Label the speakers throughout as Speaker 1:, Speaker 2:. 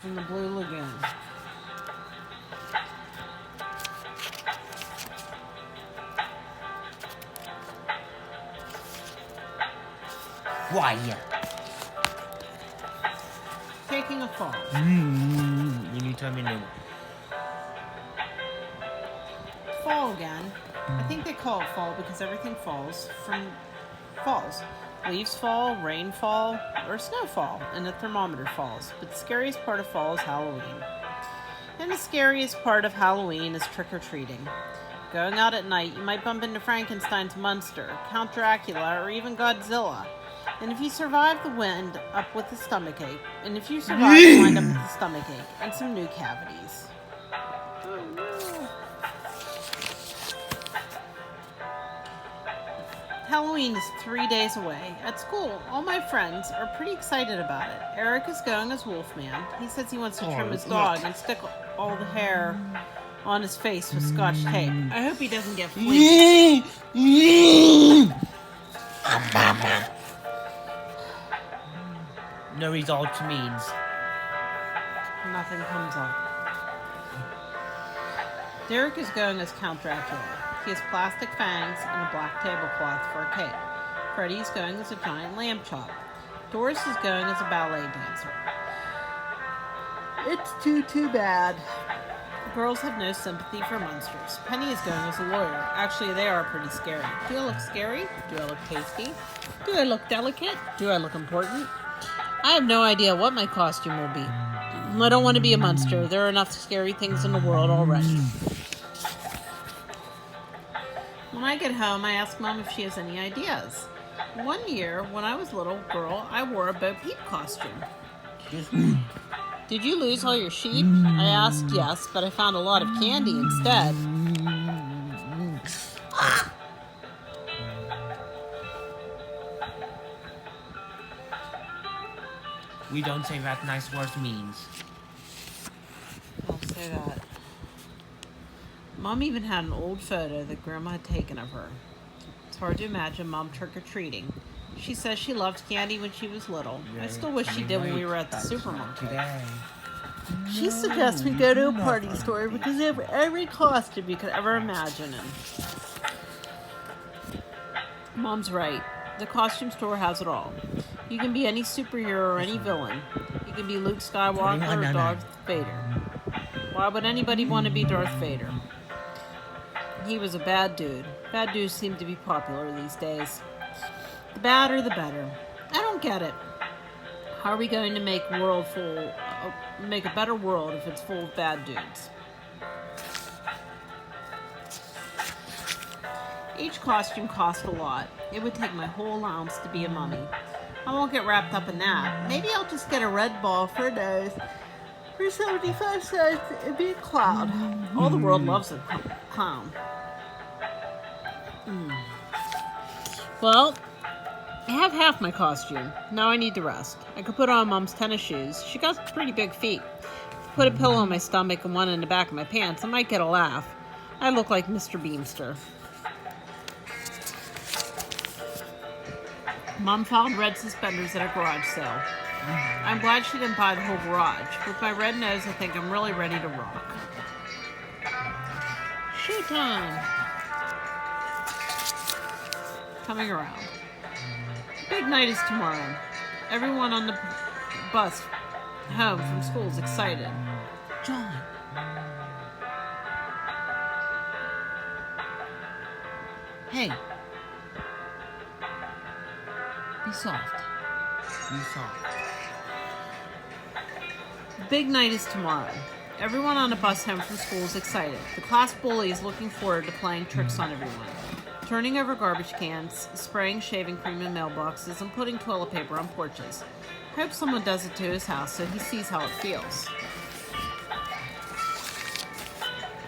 Speaker 1: in the Blue Lagoon.
Speaker 2: Why?
Speaker 1: Taking a fall.
Speaker 2: You need to tell me new.
Speaker 1: Fall again. I think they call it fall because everything falls. Leaves fall, rain fall, or snowfall, and the thermometer falls. But the scariest part of fall is Halloween. And the scariest part of Halloween is trick-or-treating. Going out at night, you might bump into Frankenstein's monster, Count Dracula, or even Godzilla. And if you survive the wind up with a stomachache, and some new cavities. Oh no. Halloween is 3 days away. At school, all my friends are pretty excited about it. Eric is going as Wolfman. He says he wants to trim his dog and stick all the hair on his face with Scotch tape. I hope he doesn't get fleas.
Speaker 2: No result means
Speaker 1: Nothing comes up. Derek is going as Count Dracula. He has plastic fangs and a black tablecloth for a cape. Freddie is going as a giant lamb chop. Doris is going as a ballet dancer. It's too bad. The girls have no sympathy for monsters. Penny is going as a lawyer. Actually, they are pretty scary. Do I look scary? Do I look tasty? Do I look delicate? Do I look important? I have no idea what my costume will be. I don't want to be a monster. There are enough scary things in the world already. When I get home, I ask Mom if she has any ideas. One year, when I was a little girl, I wore a Bo Peep costume. Did you lose all your sheep? I asked yes, but I found a lot of candy instead.
Speaker 2: we don't say that nice words means.
Speaker 1: I'll say that. Mom even had an old photo that Grandma had taken of her. It's hard to imagine Mom trick-or-treating. She says she loved candy when she was little. I still wish she did when we were at the supermarket. She suggests we go to a party store because they have every costume you could ever imagine. Mom's right. The costume store has it all. You can be any superhero or any villain. You can be Luke Skywalker or Darth Vader. Why would anybody want to be Darth Vader? He was a bad dude. Bad dudes seem to be popular these days. The badder, the better. I don't get it. How are we going to make a better world if it's full of bad dudes? Each costume cost a lot. It would take my whole allowance to be a mummy. I won't get wrapped up in that. Maybe I'll just get a red ball for a nose for 75 cents and be a clown. All the world loves a clown. Well, I have half my costume. Now I need the rest. I could put on Mom's tennis shoes. She got pretty big feet. Put a pillow on my stomach and one in the back of my pants. I might get a laugh. I look like Mr. Beamster. Mom found red suspenders at a garage sale. I'm glad she didn't buy the whole garage. With my red nose, I think I'm really ready to rock. Showtime! Coming around. The big night is tomorrow. Everyone on the bus home from school is excited. John. Hey. Be soft.
Speaker 2: Be soft.
Speaker 1: The big night is tomorrow. Everyone on the bus home from school is excited. The class bully is looking forward to playing tricks on everyone. Turning over garbage cans, spraying shaving cream in mailboxes, and putting toilet paper on porches. I hope someone does it to his house so he sees how it feels.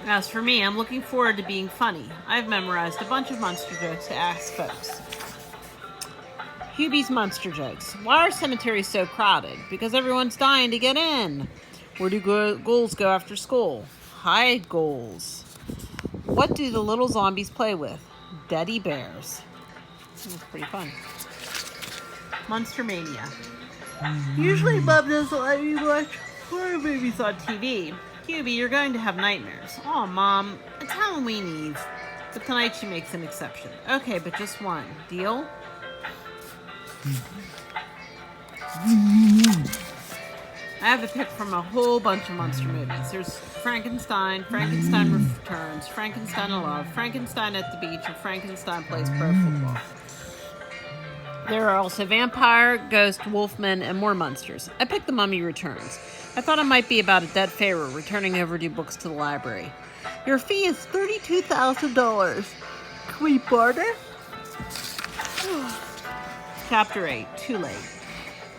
Speaker 1: As for me, I'm looking forward to being funny. I've memorized a bunch of monster jokes to ask folks. Hubie's monster jokes. Why are cemeteries so crowded? Because everyone's dying to get in. Where do ghouls go after school? Hide ghouls. What do the little zombies play with? Teddy bears. That's pretty fun. Monster Mania. Usually Mom doesn't let me watch Horror movies on TV. Hubie, you're going to have nightmares. Aw, Mom, it's Halloween Eve. But tonight she makes an exception. Okay, but just one. Deal? I have to pick from a whole bunch of monster movies. There's Frankenstein, Frankenstein Returns, Frankenstein Alive, Frankenstein at the Beach, and Frankenstein Plays Pro Football. There are also vampire, ghost, wolfmen, and more monsters. I picked The Mummy Returns. I thought it might be about a dead pharaoh returning overdue books to the library. Your fee is $32,000. Can we barter? Chapter 8. Too late.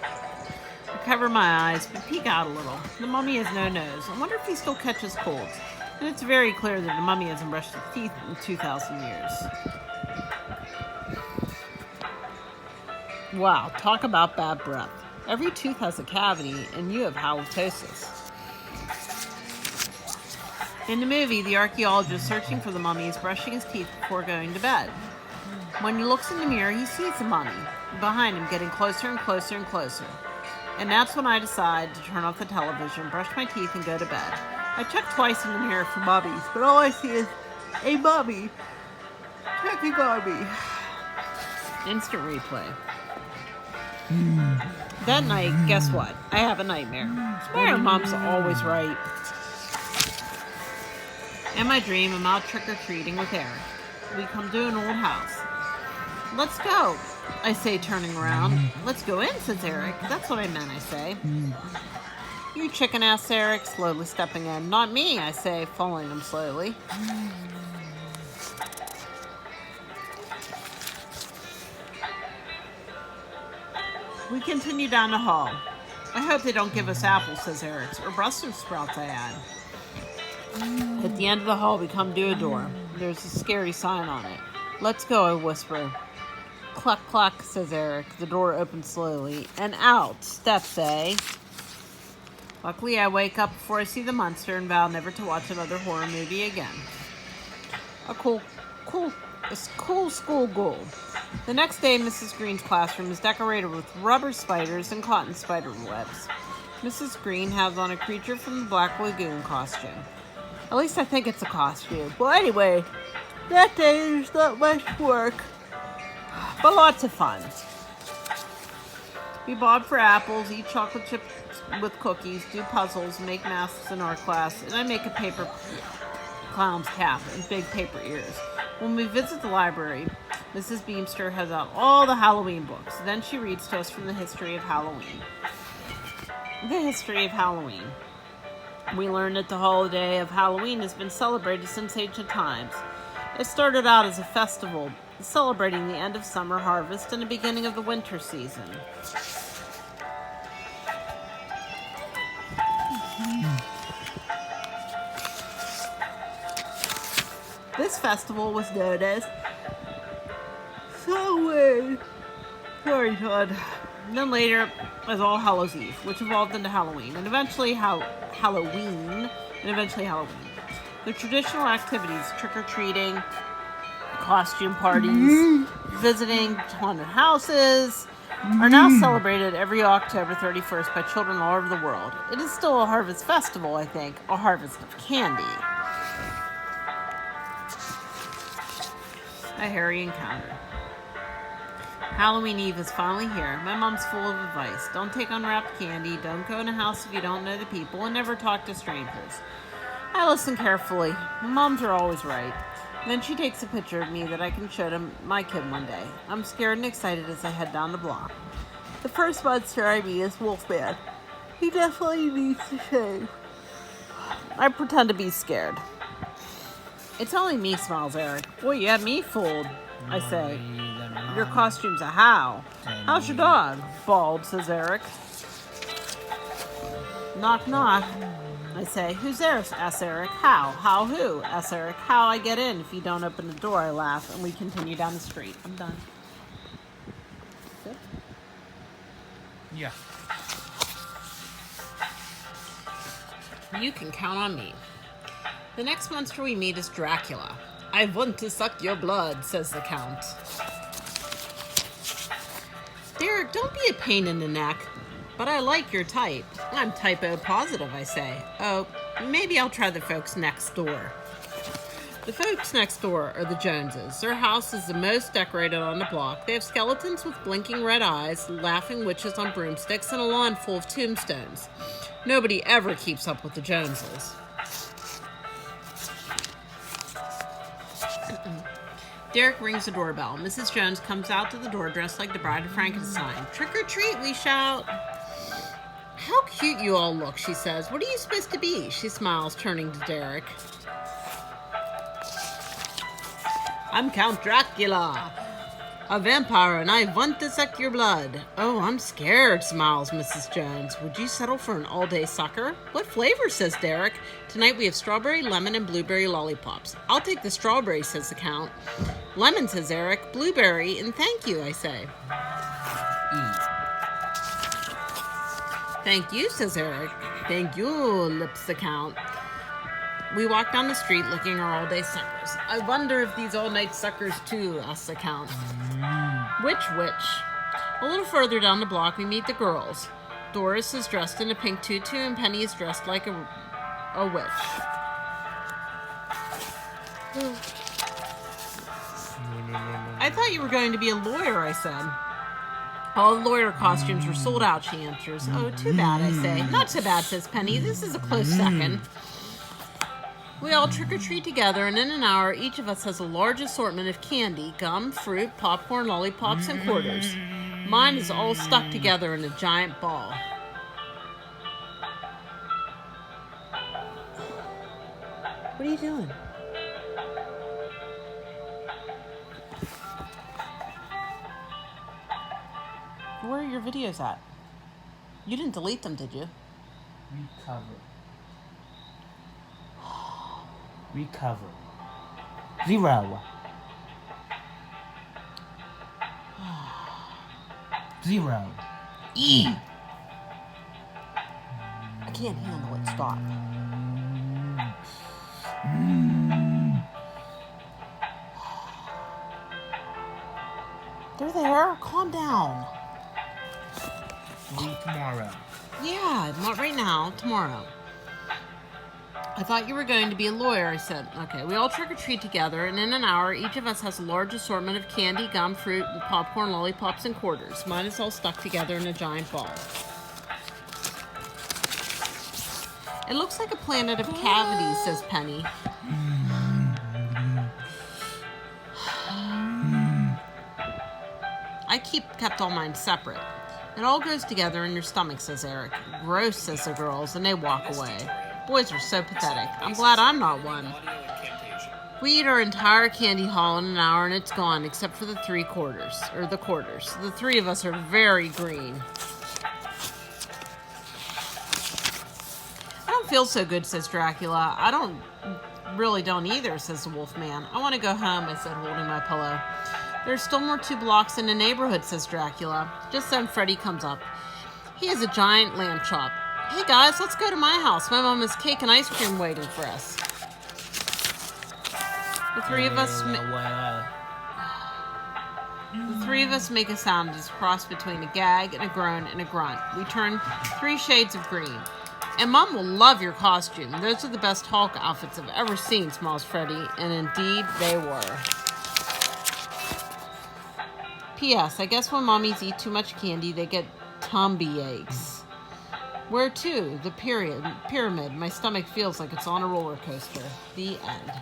Speaker 1: I cover my eyes, but peek out a little. The mummy has no nose. I wonder if he still catches colds. And it's very clear that the mummy hasn't brushed his teeth in 2,000 years. Wow, talk about bad breath. Every tooth has a cavity, and you have halitosis. In the movie, the archaeologist searching for the mummy is brushing his teeth before going to bed. When he looks in the mirror, he sees the mummy behind him getting closer and closer and closer. And that's when I decide to turn off the television, brush my teeth, and go to bed. I check twice in the mirror for mummies, but all I see is a mummy checking on me. Instant replay. That night, guess what? I have a nightmare. My mom's always right. In my dream, I'm out trick-or-treating with Eric. We come to an old house. Let's go, I say, turning around. Let's go in, says Eric. That's what I meant, I say. You chicken ass, Eric, slowly stepping in. Not me, I say, following him slowly. We continue down the hall. I hope they don't give us apples, says Eric, or Brussels sprouts, I add. At the end of the hall, we come to a door. There's a scary sign on it. Let's go, I whisper. Cluck, cluck, says Eric. The door opens slowly, and out steps a... Luckily, I wake up before I see the monster and vow never to watch another horror movie again. A cool school goal. The next day, Mrs. Green's classroom is decorated with rubber spiders and cotton spider webs. Mrs. Green has on a creature from the Black Lagoon costume. At least I think it's a costume. Well, anyway, that day there's not much work, but lots of fun. We bob for apples, eat chocolate chips with cookies, do puzzles, make masks in our class, and I make a paper clown's cap and big paper ears. When we visit the library, Mrs. Beamster has out all the Halloween books. Then she reads to us from the history of Halloween. The history of Halloween. We learn that the holiday of Halloween has been celebrated since ancient times. It started out as a festival celebrating the end of summer harvest and the beginning of the winter season. This festival was known as Samhain. Sorry, Todd. And then later as All Hallows Eve, which evolved into Halloween, and eventually Halloween. The traditional activities, trick-or-treating, costume parties, visiting haunted houses, are now celebrated every October 31st by children all over the world. It is still a harvest festival, I think, a harvest of candy. A hairy encounter. Halloween Eve is finally here. My mom's full of advice. Don't take unwrapped candy, don't go in a house if you don't know the people, and never talk to strangers. I listen carefully. Moms are always right. Then she takes a picture of me that I can show to my kid one day. I'm scared and excited as I head down the block. The first monster I meet is Wolfman. He definitely needs to shave. I pretend to be scared. It's only me, smiles Eric. Boy, you had me fooled, I say. Your costume's a how. How's your dog? Bald, says Eric. Knock, knock. I say, who's there? Asks Eric. How? How who? Asks Eric. How I get in? If you don't open the door, I laugh, and we continue down the street. I'm done. Good?
Speaker 2: Yeah.
Speaker 1: You can count on me. The next monster we meet is Dracula. I want to suck your blood, says the Count. Derek, don't be a pain in the neck, but I like your type. I'm typo positive, I say. Oh, maybe I'll try the folks next door. The folks next door are the Joneses. Their house is the most decorated on the block. They have skeletons with blinking red eyes, laughing witches on broomsticks, and a lawn full of tombstones. Nobody ever keeps up with the Joneses. Derek rings the doorbell. Mrs. Jones comes out to the door dressed like the Bride of Frankenstein. Trick or treat, we shout. How cute you all look, she says. What are you supposed to be? She smiles, turning to Derek. I'm Count Dracula, a vampire, and I want to suck your blood. Oh, I'm scared, smiles Mrs. Jones. Would you settle for an all-day sucker? What flavor, says Derek. Tonight we have strawberry, lemon, and blueberry lollipops. I'll take the strawberry, says the Count. Lemon, says Eric. Blueberry, and thank you, I say. Thank you, says Eric. Thank you, lips the Count. We walk down the street looking our all-day suckers. I wonder if these all-night suckers too, asks the Count. Which? A little further down the block we meet the girls. Doris is dressed in a pink tutu and Penny is dressed like a witch. I thought you were going to be a lawyer, I said. All the lawyer costumes were sold out, she answers. Oh, too bad, I say. Not so bad, says Penny. This is a close second. We all trick-or-treat together, and in an hour, each of us has a large assortment of candy, gum, fruit, popcorn, lollipops, and quarters. Mine is all stuck together in a giant ball. What are you doing? Where are your videos at? You didn't delete them, did you?
Speaker 2: Recover. 0. 0. E.
Speaker 1: I can't handle it. Stop. They're there. Calm down.
Speaker 2: Leave tomorrow.
Speaker 1: Yeah, not right now. Tomorrow. I thought you were going to be a lawyer, I said. Okay, we all trick-or-treat together, and in an hour, each of us has a large assortment of candy, gum, fruit, and popcorn, lollipops, and quarters. Mine is all stuck together in a giant ball. It looks like a planet of cavities, says Penny. I kept all mine separate. It all goes together in your stomach, says Eric. Gross, says the girls, and they walk away. Boys are so pathetic. I'm glad I'm not one. We eat our entire candy haul in an hour and it's gone, except for the quarters. The three of us are very green. I don't feel so good, says Dracula. I really don't either, says the Wolfman. I want to go home, I said, holding my pillow. There's still more 2 blocks in the neighborhood, says Dracula. Just then Freddy comes up. He has a giant lamb chop. Hey guys, let's go to my house. My mom has cake and ice cream waiting for us. The three of us make a sound that's a cross between a gag and a groan and a grunt. We turn 3 shades of green. And Mom will love your costume. Those are the best Hulk outfits I've ever seen, smiles Freddy. And indeed, they were. P.S. I guess when mommies eat too much candy, they get tummy aches. Where to? The pyramid. My stomach feels like it's on a roller coaster. The end.